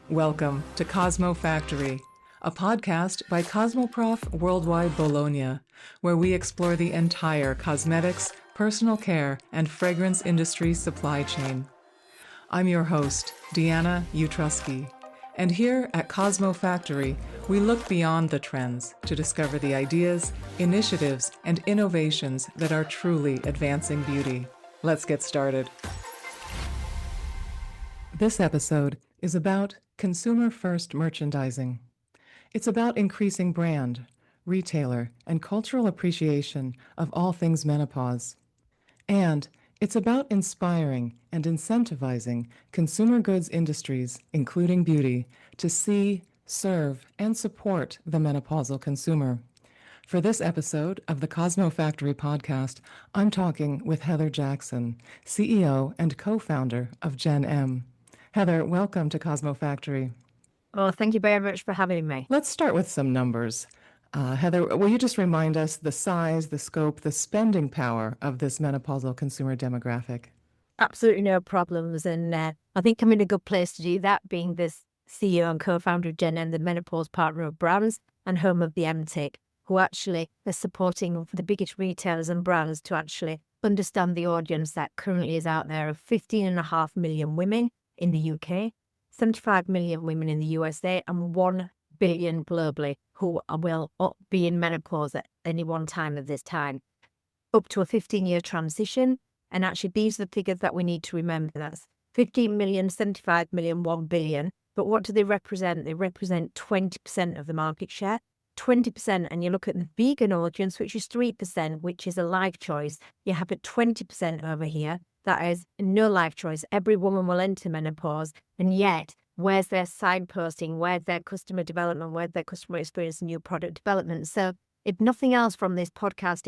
Welcome to CosmoFactory, a podcast by Cosmoprof Worldwide Bologna, where we explore the entire cosmetics, personal care, and fragrance industry supply chain. I'm your host, Deanna Utrusky, and here at CosmoFactory, we look beyond the trends to discover the ideas, initiatives, and innovations that are truly advancing beauty. Let's get started. This episode is about consumer-first merchandising. It's about increasing brand, retailer, and cultural appreciation of all things menopause. And it's about inspiring and incentivizing consumer goods industries, including beauty, to see, serve, and support the menopausal consumer. For this episode of the CosmoFactory podcast, I'm talking with Heather Jackson, CEO and co-founder of GenM. Heather, welcome to CosmoFactory. Well, thank you very much for having me. Let's start with some numbers. Heather, will you just remind us the size, the scope, the spending power of this menopausal consumer demographic? Absolutely no problems. And I think I'm in a good place to do that, being this CEO and co-founder of GenM, the menopause partner of brands and home of the MTIC, who actually are supporting the biggest retailers and brands to actually understand the audience that currently is out there of 15.5 million women in the UK, 75 million women in the USA, and 1 billion globally who will be in menopause at any one time of this time, up to a 15-year transition. And actually, these are the figures that we need to remember. That's 15 million, 75 million, 1 billion. But what do they represent? They represent 20% of the market share, 20%. And you look at the vegan audience, which is 3%, which is a life choice. You have it 20% over here. That is no life choice. Every woman will enter menopause. And yet, where's their signposting? Where's their customer development? Where's their customer experience and new product development? So if nothing else from this podcast,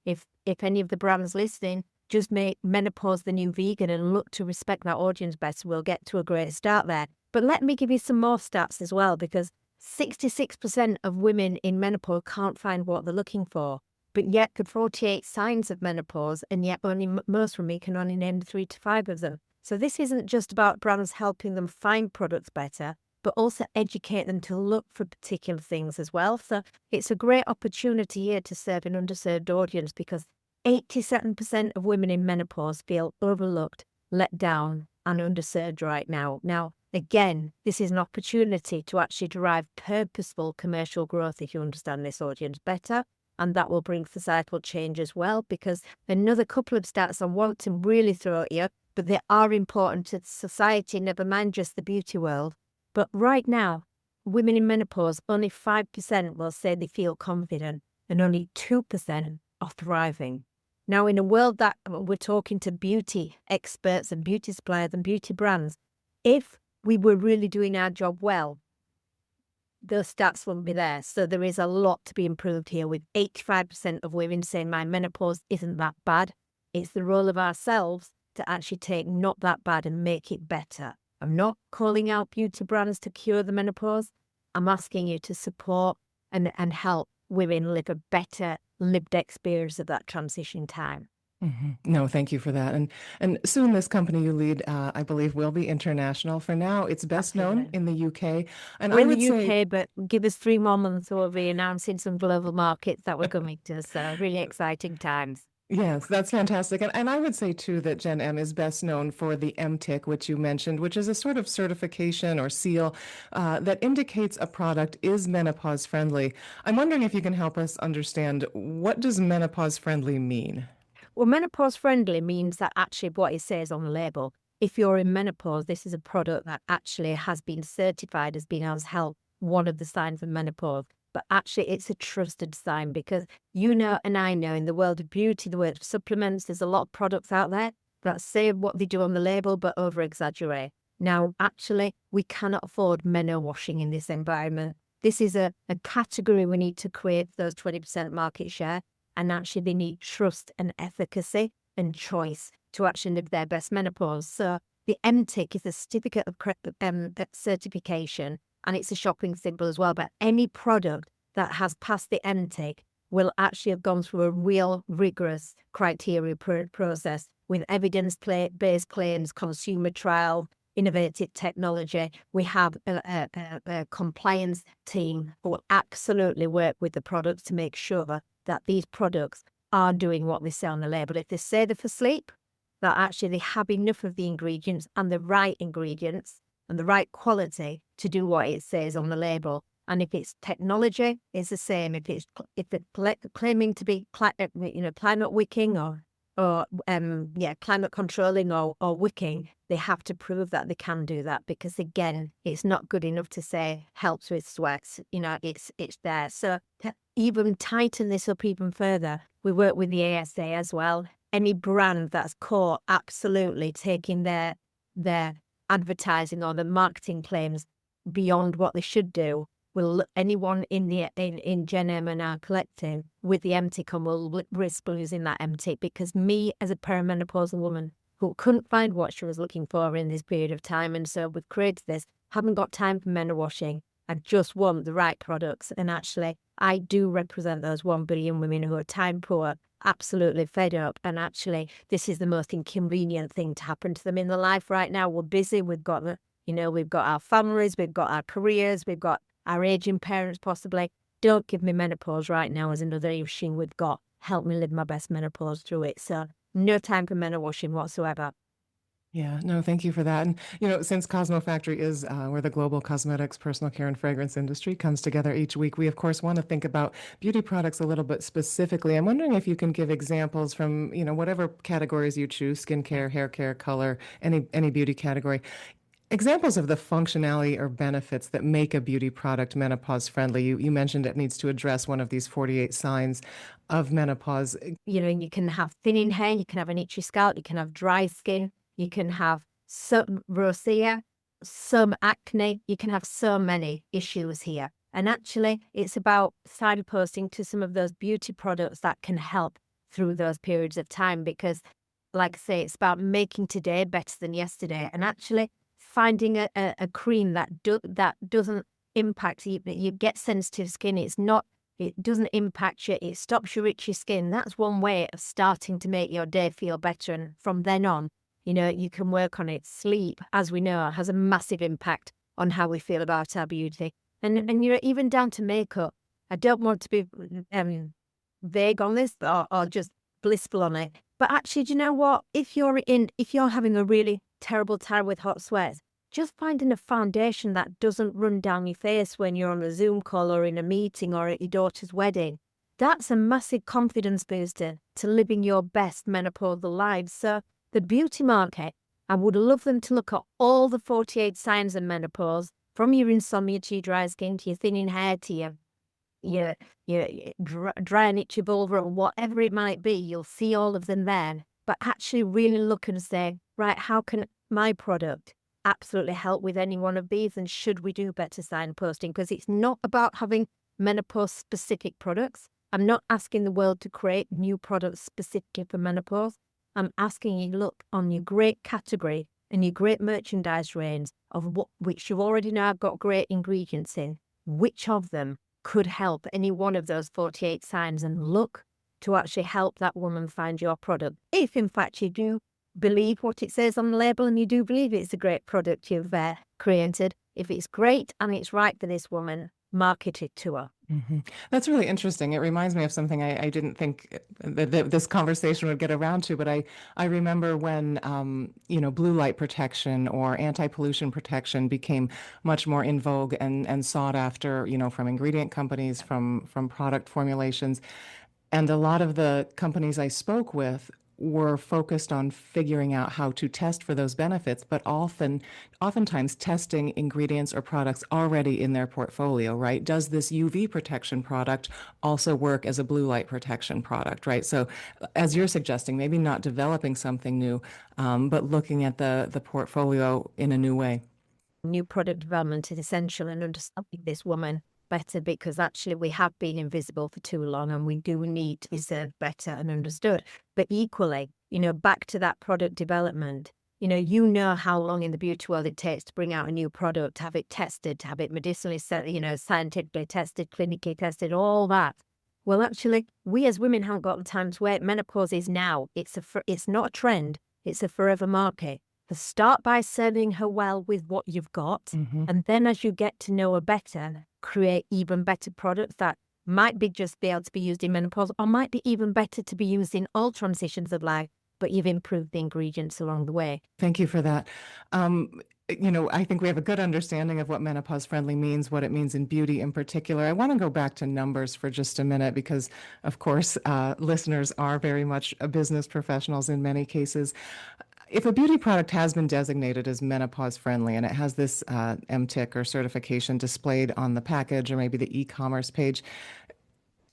if any of the brands listening just make menopause the new vegan and look to respect that audience better, we'll get to a great start there. But let me give you some more stats as well, because 66% of women in menopause can't find what they're looking for. But yet the 48 signs of menopause, and yet most women can only name 3 to 5 of them. So this isn't just about brands helping them find products better, but also educate them to look for particular things as well. So it's a great opportunity here to serve an underserved audience, because 87% of women in menopause feel overlooked, let down, and underserved right now. Now, again, this is an opportunity to actually derive purposeful commercial growth if you understand this audience better. And that will bring societal change as well, because another couple of stats I want to really throw at you, but they are important to society, never mind just the beauty world. But right now, women in menopause, only 5% will say they feel confident, and only 2% are thriving. Now, in a world that we're talking to beauty experts and beauty suppliers and beauty brands, if we were really doing our job well, those stats won't be there. So there is a lot to be improved here, with 85% of women saying my menopause isn't that bad. It's the role of ourselves to actually take not that bad and make it better. I'm not calling out beauty brands to cure the menopause. I'm asking you to support and help women live a better lived experience of that transition time. Mm-hmm. No, thank you for that. And soon this company you lead, I believe, will be international. For now, it's best known in the UK. And we're I in would the UK, say, but give us 3 more months, we'll be announcing some global markets that we're coming to. So really exciting times. yes, that's fantastic. And I would say, too, that GenM is best known for the MTIC, which you mentioned, which is a sort of certification or seal that indicates a product is menopause friendly. I'm wondering if you can help us understand, what does menopause friendly mean? Well, menopause friendly means that actually what it says on the label, if you're in menopause, this is a product that actually has been certified as being able to help one of the signs of menopause. But actually, it's a trusted sign, because you know and I know in the world of beauty, the world of supplements, there's a lot of products out there that say what they do on the label but over-exaggerate. Now, actually, we cannot afford meno washing in this environment. This is a category we need to create those 20% market share. And actually, they need trust and efficacy and choice to actually live their best menopause. So the MTIC is a certificate of certification, and it's a shopping symbol as well. But any product that has passed the MTIC will actually have gone through a real rigorous criteria process with evidence-based claims, consumer trial, innovative technology. We have a compliance team who will absolutely work with the products to make sure that these products are doing what they say on the label. If they say they're for sleep, that actually they have enough of the ingredients and the right ingredients and the right quality to do what it says on the label. And if it's technology, it's the same. If they're claiming to be climate wicking or climate controlling or wicking, they have to prove that they can do that, because again, it's not good enough to say helps with sweats. It's there. So to even tighten this up even further, we work with the ASA as well. Any brand that's caught absolutely taking their advertising or the marketing claims beyond what they should do, will anyone in GenM and our collective with the MTIC will risk losing that MTIC, because me as a perimenopausal woman who couldn't find what she was looking for in this period of time, and so we've created this, haven't got time for men washing. I just want the right products. And actually, I do represent those 1 billion women who are time poor, absolutely fed up. And actually, this is the most inconvenient thing to happen to them in their life right now. We're busy. We've got our families, we've got our careers, we've got our aging parents possibly. Don't give me menopause right now as another issue we've got. Help me live my best menopause through it. So no time for men washing whatsoever. Yeah, no, thank you for that. And, since CosmoFactory is where the global cosmetics, personal care, and fragrance industry comes together each week, we, of course, want to think about beauty products a little bit specifically. I'm wondering if you can give examples from, whatever categories you choose, skincare, hair care, color, any beauty category. Examples of the functionality or benefits that make a beauty product menopause friendly. You mentioned it needs to address one of these 48 signs of menopause. You can have thinning hair, you can have an itchy scalp, you can have dry skin, you can have some rosacea, some acne, you can have so many issues here. And actually, it's about signposting to some of those beauty products that can help through those periods of time, because, like I say, it's about making today better than yesterday. And actually, finding a cream that doesn't impact you. You get sensitive skin. It doesn't impact you. It stops your itchy skin. That's one way of starting to make your day feel better. And from then on, you can work on it. Sleep, as we know, has a massive impact on how we feel about our beauty. And even down to makeup. I don't want to be vague on this or just blissful on it. But actually, do you know what? If you're having a really terrible time with hot sweats, just finding a foundation that doesn't run down your face when you're on a Zoom call or in a meeting or at your daughter's wedding, that's a massive confidence booster to living your best menopausal lives. So the beauty market, I would love them to look at all the 48 signs of menopause, from your insomnia to your dry skin to your thinning hair to your dry and itchy vulva or whatever it might be. You'll see all of them there. But actually really look and say, right, how can my product absolutely help with any one of these, and should we do better signposting? Because it's not about having menopause-specific products. I'm not asking the world to create new products specifically for menopause. I'm asking you look on your great category and your great merchandise range of which you already know have got great ingredients in. Which of them could help any one of those 48 signs, and look to actually help that woman find your product. If in fact you do believe what it says on the label and you do believe it's a great product you've created, if it's great and it's right for this woman, market it to her. Mm-hmm. That's really interesting. It reminds me of something I didn't think that this conversation would get around to, but I remember when blue light protection or anti-pollution protection became much more in vogue and sought after, from ingredient companies, from product formulations. And a lot of the companies I spoke with were focused on figuring out how to test for those benefits, but oftentimes testing ingredients or products already in their portfolio, right? Does this UV protection product also work as a blue light protection product, right? So as you're suggesting, maybe not developing something new, but looking at the portfolio in a new way. New product development is essential in understanding this woman better, because actually we have been invisible for too long and we do need to be served better and understood. But equally, back to that product development, you know how long in the beauty world it takes to bring out a new product, to have it tested, to have it medicinally, scientifically tested, clinically tested, all that. Well, actually, we as women haven't got the time to wait. Menopause is now. It's not a trend. It's a forever market. So start by serving her well with what you've got. Hmm. And then as you get to know her better, create even better products that might be just be able to be used in menopause or might be even better to be used in all transitions of life, but you've improved the ingredients along the way. Thank you for that. I think we have a good understanding of what menopause friendly means, what it means in beauty in particular. I want to go back to numbers for just a minute because, of course, listeners are very much business professionals in many cases. If a beauty product has been designated as menopause friendly and it has this MTIC or certification displayed on the package or maybe the e-commerce page,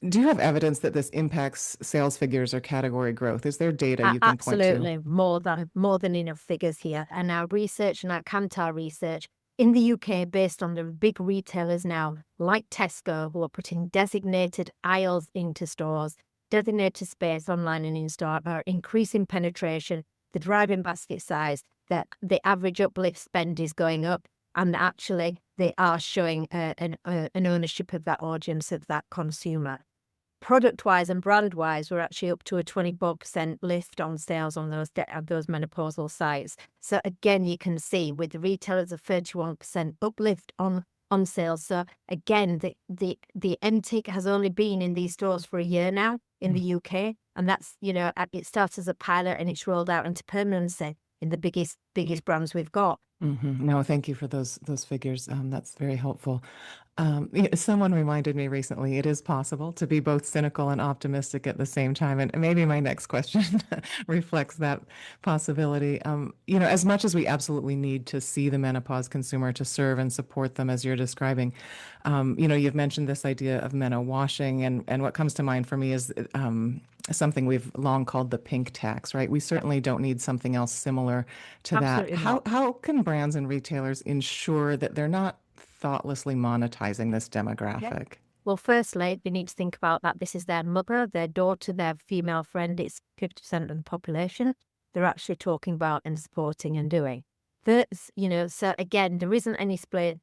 do you have evidence that this impacts sales figures or category growth? Is there data you can point to? Absolutely, more than enough figures here. And our research and our Kantar research in the UK, based on the big retailers now, like Tesco, who are putting designated aisles into stores, designated space online and in store, are increasing penetration, the driving basket size, that the average uplift spend is going up, and actually they are showing an ownership of that audience, of that consumer. Product-wise and brand-wise, we're actually up to a 24% lift on sales on those menopausal sites. So again, you can see with the retailers a 31% uplift on sales. So again, the MTIC has only been in these stores for a year now in the UK, and that's, it starts as a pilot and it's rolled out into permanency in the biggest brands we've got. No, thank you for those figures. That's very helpful. Someone reminded me recently it is possible to be both cynical and optimistic at the same time, and maybe my next question reflects that possibility. As much as we absolutely need to see the menopause consumer to serve and support them as you're describing, you've mentioned this idea of meno washing, and what comes to mind for me is something we've long called the pink tax, right? We certainly don't need something else similar to that. Absolutely not. How can brands and retailers ensure that they're not thoughtlessly monetizing this demographic? Well, firstly, they need to think about that this is their mother, their daughter, their female friend. It's 50% of the population they're actually talking about and supporting and doing. So again, there isn't any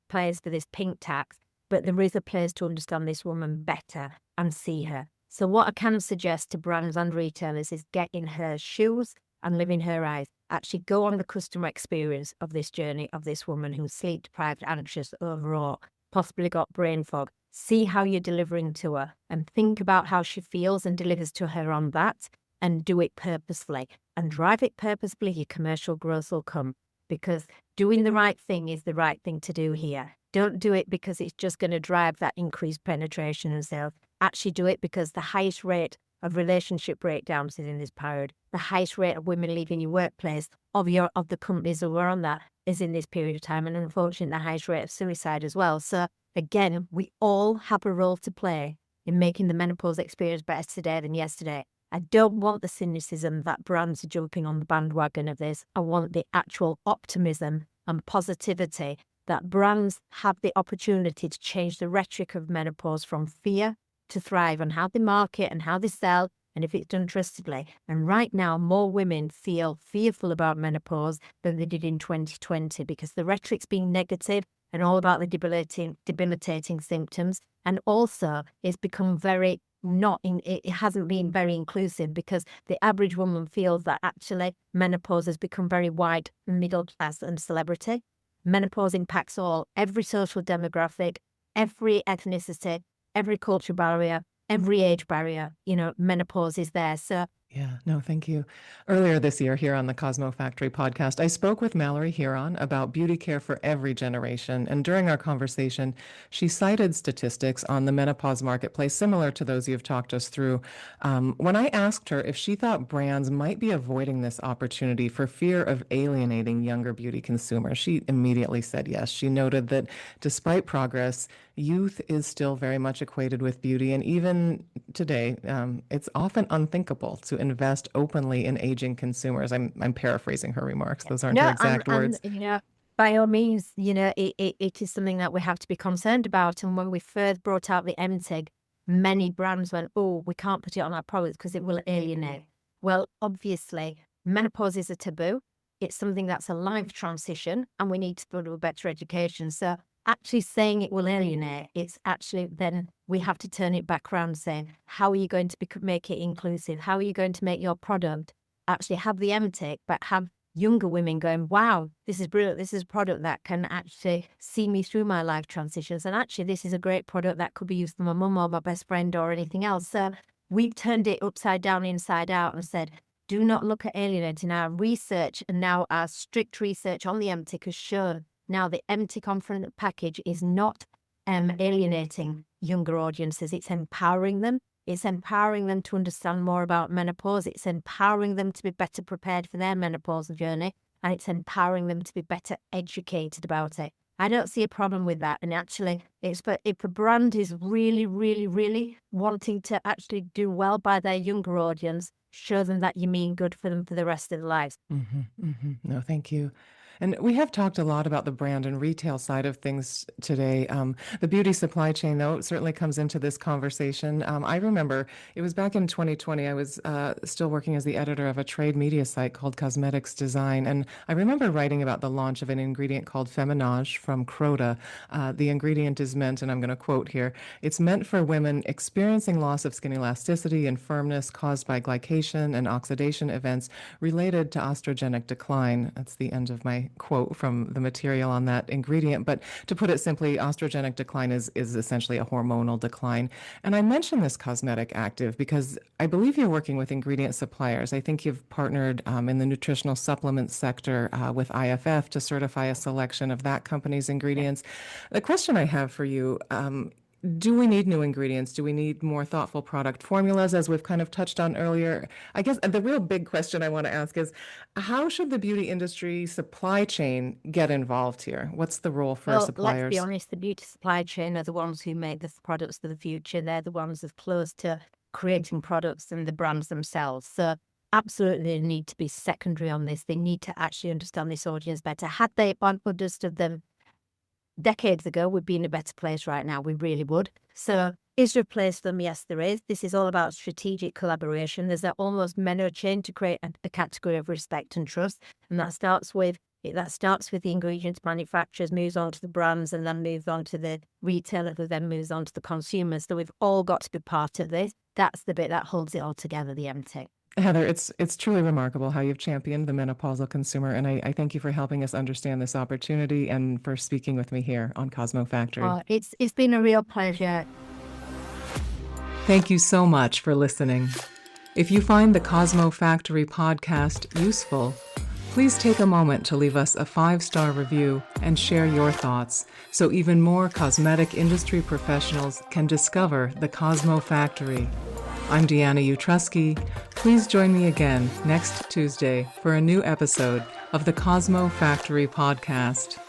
place for this pink tax, but there is a place to understand this woman better and see her. So what I can suggest to brands and retailers is get in her shoes and live in her eyes. Actually go on the customer experience of this journey of this woman who's sleep deprived, anxious, overwrought, possibly got brain fog. See how you're delivering to her and think about how she feels and delivers to her on that, and do it purposefully and drive it purposefully. Your commercial growth will come, because doing the right thing is the right thing to do here. Don't do it because it's just going to drive that increased penetration and sales. Actually do it because the highest rate of relationship breakdowns is in this period. The highest rate of women leaving your workplace of the companies who were on that is in this period of time, and unfortunately the highest rate of suicide as well. So again, we all have a role to play in making the menopause experience better today than yesterday. I don't want the cynicism that brands are jumping on the bandwagon of this. I want the actual optimism and positivity that brands have the opportunity to change the rhetoric of menopause from fear to thrive, on how they market and how they sell, and if it's done trustedly. And right now, more women feel fearful about menopause than they did in 2020, because the rhetoric's being negative and all about the debilitating symptoms. And also, it's become it hasn't been very inclusive, because the average woman feels that actually menopause has become very wide, middle class and celebrity. Menopause impacts every social demographic, every ethnicity, every culture barrier, every age barrier. Menopause is there. So Yeah, no, thank you. Earlier this year, here on the CosmoFactory podcast, I spoke with Mallory Huron about beauty care for every generation. And during our conversation, she cited statistics on the menopause marketplace similar to those you've talked us through. When I asked her if she thought brands might be avoiding this opportunity for fear of alienating younger beauty consumers, she immediately said yes. She noted that despite progress, youth is still very much equated with beauty. And even today, it's often unthinkable to invest openly in aging consumers. I'm paraphrasing her remarks. Those aren't her no, exact words. by all means, it is something that we have to be concerned about. And when we first brought out the MTIG, many brands went, "Oh, we can't put it on our products because it will alienate." Well, obviously, menopause is a taboo. It's something that's a life transition, and we need to build a better education. So actually saying it will alienate, it's actually then we have to turn it back around, saying, how are you going to make it inclusive? How are you going to make your product actually have the MTIC, but have younger women going, wow, this is brilliant. This is a product that can actually see me through my life transitions. And actually, this is a great product that could be used for my mum or my best friend or anything else. So we turned it upside down, inside out, and said, do not look at alienating. Our research and now our strict research on the MTIC has shown now the MTIC on front package is not alienating younger audiences. It's empowering them. It's empowering them to understand more about menopause. It's empowering them to be better prepared for their menopausal journey. And it's empowering them to be better educated about it. I don't see a problem with that. And actually, if a brand is really, really, really wanting to actually do well by their younger audience, show them that you mean good for them for the rest of their lives. No, thank you. And we have talked a lot about the brand and retail side of things today. The beauty supply chain, though, certainly comes into this conversation. I remember it was back in 2020. I was still working as the editor of a trade media site called Cosmetics Design. And I remember writing about the launch of an ingredient called Feminage from Croda. The ingredient is meant, and I'm going to quote here, it's meant for women experiencing loss of skin elasticity and firmness caused by glycation and oxidation events related to oestrogenic decline. That's the end of my quote from the material on that ingredient. But to put it simply, oestrogenic decline is essentially a hormonal decline. And I mention this cosmetic active because I believe you're working with ingredient suppliers. I think you've partnered in the nutritional supplement sector with IFF to certify a selection of that company's ingredients. The question I have for you, do we need new ingredients? Do we need more thoughtful product formulas, as we've kind of touched on earlier? I guess the real big question I want to ask is, how should the beauty industry supply chain get involved here? What's the role for suppliers? Let's be honest, the beauty supply chain are the ones who make the products for the future. They're the ones that's close to creating products and the brands themselves. So absolutely they need to be secondary on this. They need to actually understand this audience better. Had they understood them decades ago, we'd be in a better place right now. We really would. So is there a place for them? Yes, there is. This is all about strategic collaboration. There's that almost menu chain to create a category of respect and trust. And that starts with the ingredients manufacturers, moves on to the brands, and then moves on to the retailer, who then moves on to the consumers. So we've all got to be part of this. That's the bit that holds it all together, the MTIC. Heather, it's truly remarkable how you've championed the menopausal consumer, and I thank you for helping us understand this opportunity and for speaking with me here on CosmoFactory. It's been a real pleasure. Thank you so much for listening. If you find the CosmoFactory podcast useful, please take a moment to leave us a 5-star review and share your thoughts so even more cosmetic industry professionals can discover the CosmoFactory. I'm Deanna Utrusky. Please join me again next Tuesday for a new episode of the CosmoFactory podcast.